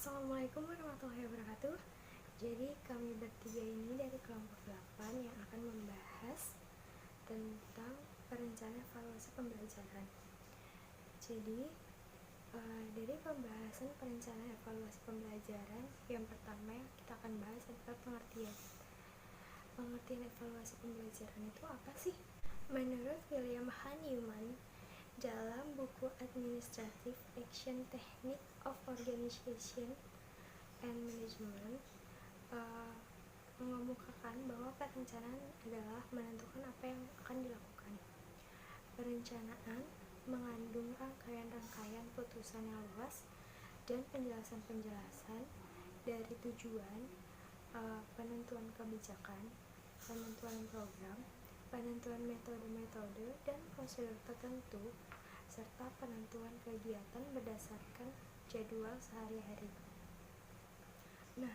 Assalamualaikum warahmatullahi wabarakatuh. Jadi kami bertiga ini dari kelompok 8 yang akan membahas tentang perencanaan evaluasi pembelajaran. Jadi dari pembahasan perencanaan evaluasi pembelajaran, yang pertama yang kita akan bahas adalah pengertian. Pengertian evaluasi pembelajaran itu apa sih? Menurut William Hahnemann, dalam buku Administrative Action Technique of Organization and Management, mengemukakan bahwa perencanaan adalah menentukan apa yang akan dilakukan. Perencanaan mengandung rangkaian-rangkaian putusan yang luas dan penjelasan-penjelasan dari tujuan, penentuan kebijakan, penentuan program, penentuan metode-metode dan prosedur tertentu, serta penentuan kegiatan berdasarkan jadwal sehari-hari. Nah,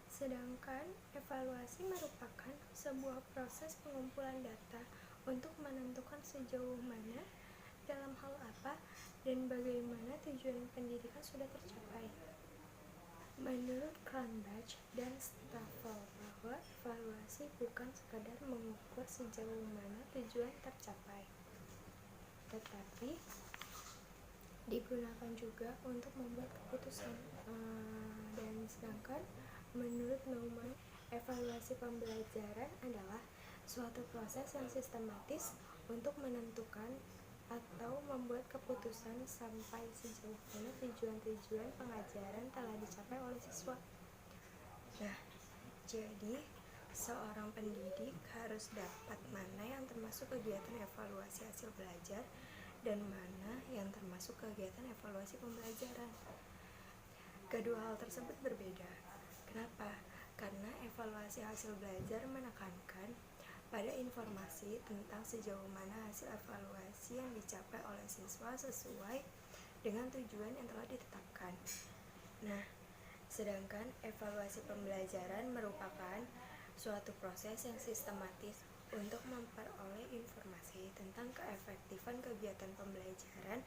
sedangkan evaluasi merupakan sebuah proses pengumpulan data untuk menentukan sejauh mana, dalam hal apa, dan bagaimana tujuan pendidikan sudah tercapai. Menurut Cronbach dan Staffel, bahwa evaluasi bukan sekadar mengukur sejauh mana tujuan tercapai, tetapi digunakan juga untuk membuat keputusan. Dan sedangkan menurut Naumann, evaluasi pembelajaran adalah suatu proses yang sistematis untuk menentukan atau membuat keputusan sampai sejauh mana tujuan-tujuan pengajaran telah dicapai oleh siswa. Nah, jadi seorang pendidik harus dapat mana yang termasuk kegiatan evaluasi hasil belajar dan mana yang termasuk kegiatan evaluasi pembelajaran. Kedua hal tersebut berbeda. Kenapa? Karena evaluasi hasil belajar menekankan pada informasi tentang sejauh mana hasil evaluasi yang dicapai oleh siswa sesuai dengan tujuan yang telah ditetapkan. Nah, sedangkan evaluasi pembelajaran merupakan suatu proses yang sistematis untuk memperoleh informasi tentang keefektifan kegiatan pembelajaran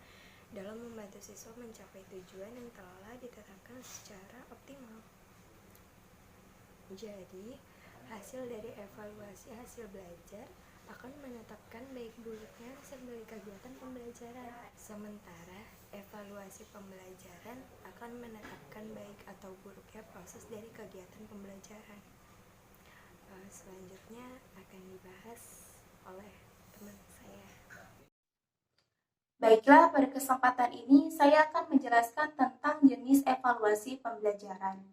dalam membantu siswa mencapai tujuan yang telah ditetapkan secara optimal. Jadi, hasil dari evaluasi hasil belajar akan menetapkan baik buruknya hasil dari kegiatan pembelajaran. Sementara evaluasi pembelajaran akan menetapkan baik atau buruknya proses dari kegiatan pembelajaran. Selanjutnya akan dibahas oleh teman saya. Baiklah, pada kesempatan ini saya akan menjelaskan tentang jenis evaluasi pembelajaran.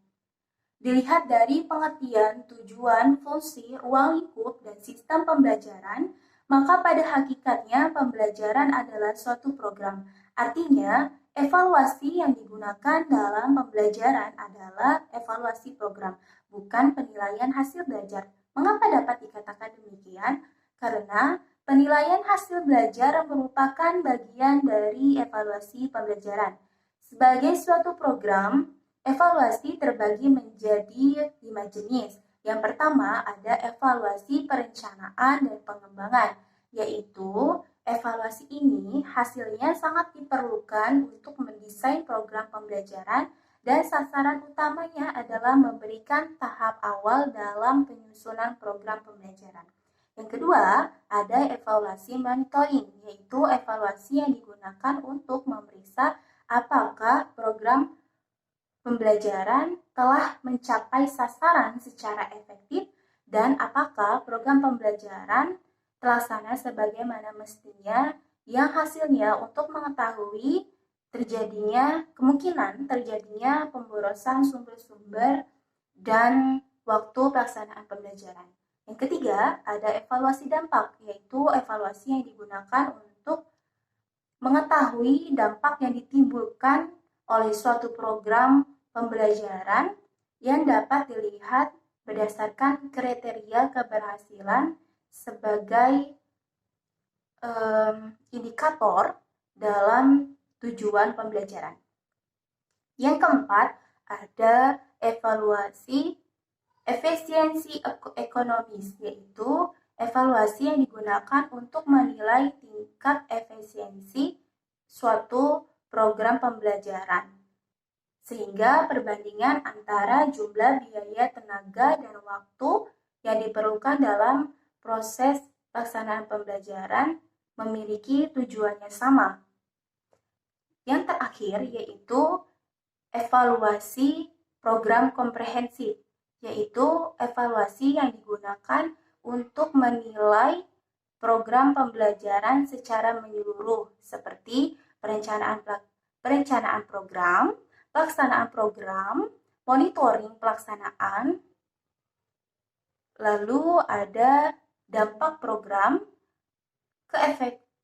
Dilihat dari pengertian, tujuan, fungsi, ruang lingkup, dan sistem pembelajaran, maka pada hakikatnya pembelajaran adalah suatu program. Artinya, evaluasi yang digunakan dalam pembelajaran adalah evaluasi program, bukan penilaian hasil belajar. Mengapa dapat dikatakan demikian? Karena penilaian hasil belajar merupakan bagian dari evaluasi pembelajaran. Sebagai suatu program, evaluasi terbagi menjadi 5 jenis. Yang pertama ada evaluasi perencanaan dan pengembangan, yaitu evaluasi ini hasilnya sangat diperlukan untuk mendesain program pembelajaran dan sasaran utamanya adalah memberikan tahap awal dalam penyusunan program pembelajaran. Yang kedua, ada evaluasi monitoring, yaitu evaluasi yang digunakan untuk memeriksa apakah program pembelajaran telah mencapai sasaran secara efektif dan apakah program pembelajaran terlaksana sebagaimana mestinya, yang hasilnya untuk mengetahui kemungkinan terjadinya pemborosan sumber-sumber dan waktu pelaksanaan pembelajaran. Yang ketiga, ada evaluasi dampak, yaitu evaluasi yang digunakan untuk mengetahui dampak yang ditimbulkan oleh suatu program pembelajaran yang dapat dilihat berdasarkan kriteria keberhasilan sebagai indikator dalam tujuan pembelajaran. Yang keempat, ada evaluasi efisiensi ekonomis, yaitu evaluasi yang digunakan untuk menilai tingkat efisiensi suatu program pembelajaran. sehingga perbandingan antara jumlah biaya tenaga dan waktu yang diperlukan dalam proses pelaksanaan pembelajaran memiliki tujuannya sama. Yang terakhir yaitu evaluasi program komprehensif, yaitu evaluasi yang digunakan untuk menilai program pembelajaran secara menyeluruh seperti perencanaan program, pelaksanaan program, monitoring pelaksanaan, lalu ada dampak program,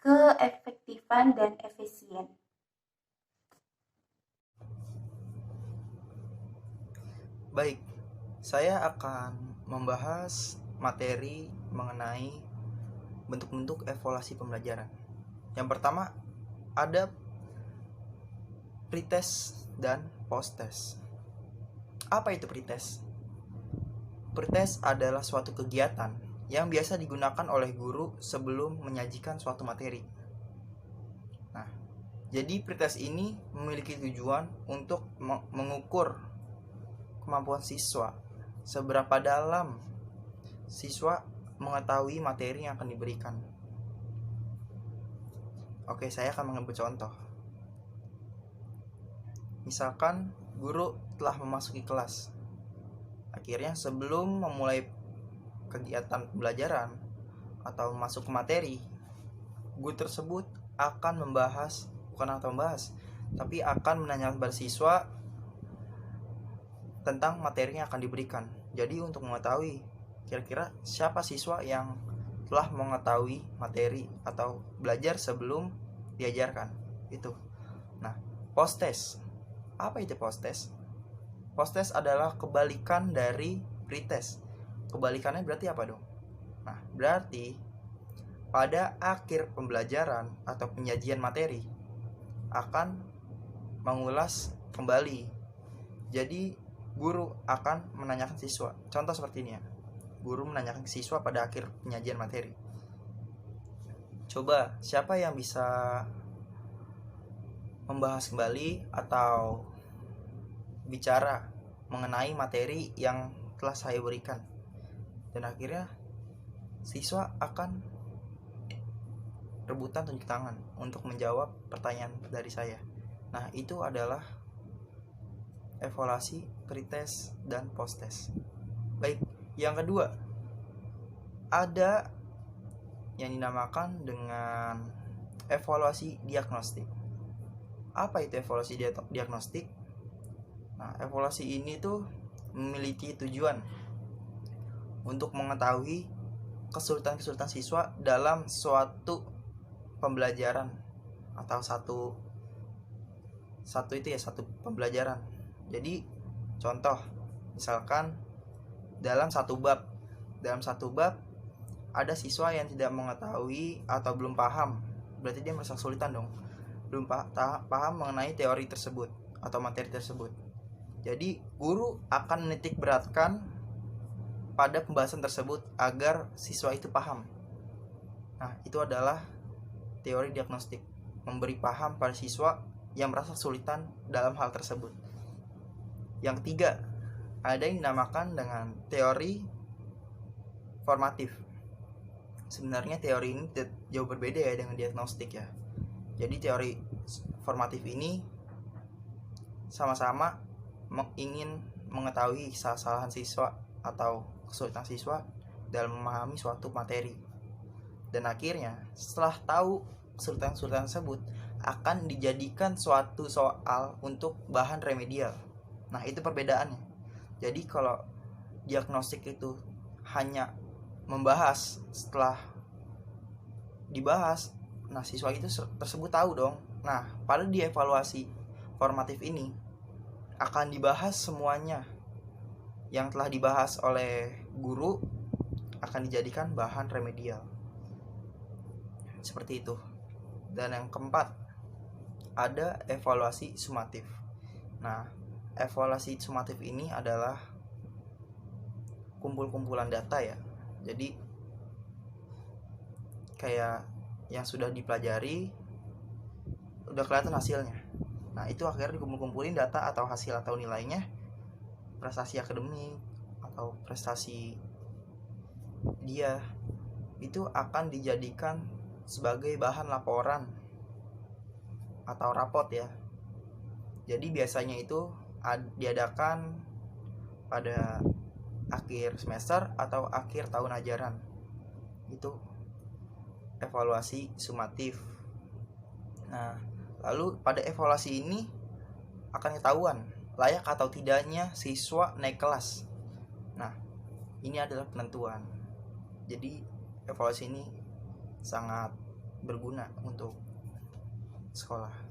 keefektifan dan efisien. Baik, saya akan membahas materi mengenai bentuk-bentuk evaluasi pembelajaran. Yang pertama, ada pretest dan posttest. Apa itu pretest? Pretest adalah suatu kegiatan yang biasa digunakan oleh guru sebelum menyajikan suatu materi. Nah, jadi pretest ini memiliki tujuan untuk mengukur kemampuan siswa, seberapa dalam siswa mengetahui materi yang akan diberikan. Oke, saya akan mengambil contoh. Misalkan guru telah memasuki kelas. Akhirnya sebelum memulai kegiatan pembelajaran atau masuk ke materi, guru tersebut akan tapi akan menanyakan kepada siswa tentang materi yang akan diberikan. Jadi untuk mengetahui kira-kira siapa siswa yang telah mengetahui materi atau belajar sebelum diajarkan itu. Nah, post-test. Apa itu post-test? Post-test adalah kebalikan dari pretest. Kebalikannya berarti apa dong? Nah, berarti pada akhir pembelajaran atau penyajian materi akan mengulas kembali. Jadi guru akan menanyakan siswa. Contoh seperti ini ya. Guru menanyakan siswa pada akhir penyajian materi. Coba siapa yang bisa membahas kembali atau bicara mengenai materi yang telah saya berikan. Dan akhirnya siswa akan rebutan tunjuk tangan untuk menjawab pertanyaan dari saya. Nah, itu adalah evaluasi pretest dan posttest. Baik, yang kedua ada yang dinamakan dengan evaluasi diagnostik. Apa itu evaluasi diagnostik? Nah, evaluasi ini tuh memiliki tujuan untuk mengetahui kesulitan-kesulitan siswa dalam suatu pembelajaran atau satu pembelajaran. Jadi contoh, misalkan dalam satu bab ada siswa yang tidak mengetahui atau belum paham, berarti dia merasa kesulitan dong, belum paham mengenai teori tersebut atau materi tersebut. Jadi guru akan menitik beratkan pada pembahasan tersebut agar siswa itu paham. Nah, itu adalah teori diagnostik, memberi paham pada siswa yang merasa kesulitan dalam hal tersebut. Yang ketiga, ada yang dinamakan dengan teori formatif. Sebenarnya teori ini jauh berbeda ya dengan diagnostik ya. Jadi teori formatif ini sama-sama ingin mengetahui kesalahan siswa atau kesulitan siswa dalam memahami suatu materi. Dan akhirnya setelah tahu kesulitan tersebut akan dijadikan suatu soal untuk bahan remedial. Nah, itu perbedaannya. Jadi kalau diagnostik itu hanya membahas, setelah dibahas, nah siswa itu tersebut tahu dong. Nah, pada dievaluasi formatif ini akan dibahas semuanya yang telah dibahas oleh guru akan dijadikan bahan remedial. Seperti itu. Dan yang keempat, ada evaluasi sumatif. Nah, evaluasi sumatif ini adalah kumpul-kumpulan data ya. Jadi kayak yang sudah dipelajari udah kelihatan hasilnya. Nah, itu akhirnya dikumpulin data atau hasil atau nilainya, prestasi akademik atau prestasi dia, itu akan dijadikan sebagai bahan laporan atau rapot ya. Jadi biasanya itu diadakan pada akhir semester atau akhir tahun ajaran. Itu evaluasi sumatif. Nah, lalu pada evaluasi ini akan ketahuan layak atau tidaknya siswa naik kelas. Nah, ini adalah penentuan. Jadi evaluasi ini sangat berguna untuk sekolah.